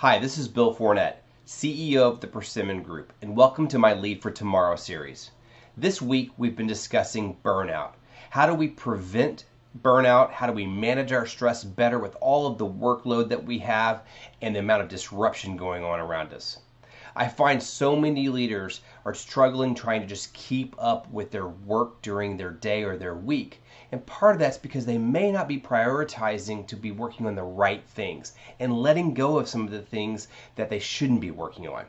Hi, this is Bill Fournet, CEO of the Persimmon Group, and welcome to my Lead for Tomorrow series. This week we've been discussing burnout. How do we prevent burnout? How do we manage our stress better with all of the workload that we have and the amount of disruption going on around us? I find so many leaders are struggling trying to just keep up with their work during their day or their week. And part of that's because they may not be prioritizing to be working on the right things and letting go of some of the things that they shouldn't be working on.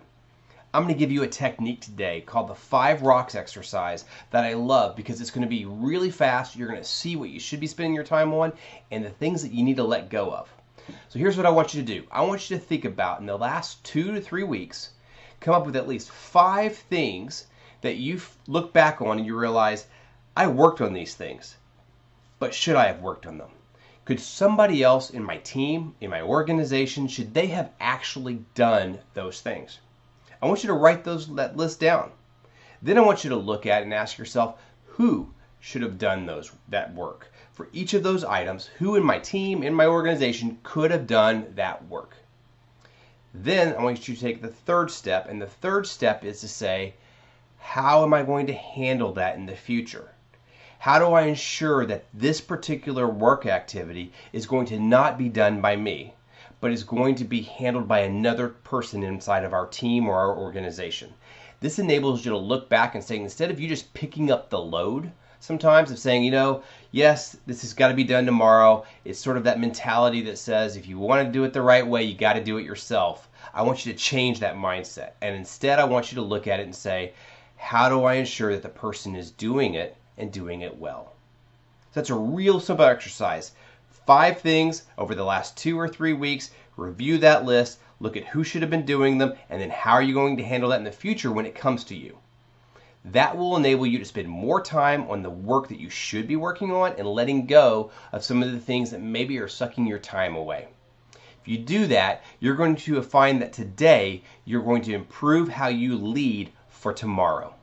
I'm going to give you a technique today called the 5 rocks exercise that I love because it's going to be really fast. You're going to see what you should be spending your time on and the things that you need to let go of. So here's what I want you to do. I want you to think about in the last 2 to 3 weeks, come up with at least 5 things that you look back on and you realize, I worked on these things, but should I have worked on them? Could somebody else in my team, in my organization, should they have actually done those things? I want you to write that list down. Then I want you to look at it and ask yourself, who should have done that work? For each of those items, who in my team, in my organization, could have done that work? Then I want you to take the third step, and the third step is to say, how am I going to handle that in the future? How do I ensure that this particular work activity is going to not be done by me, but is going to be handled by another person inside of our team or our organization? This enables you to look back and say, instead of you just picking up the load, sometimes of saying, yes, this has got to be done tomorrow. It's sort of that mentality that says if you want to do it the right way, you got to do it yourself. I want you to change that mindset. And instead, I want you to look at it and say, how do I ensure that the person is doing it and doing it well? So that's a real simple exercise. 5 things over the last 2 or 3 weeks. Review that list. Look at who should have been doing them. And then how are you going to handle that in the future when it comes to you? That will enable you to spend more time on the work that you should be working on and letting go of some of the things that maybe are sucking your time away. If you do that, you're going to find that today you're going to improve how you lead for tomorrow.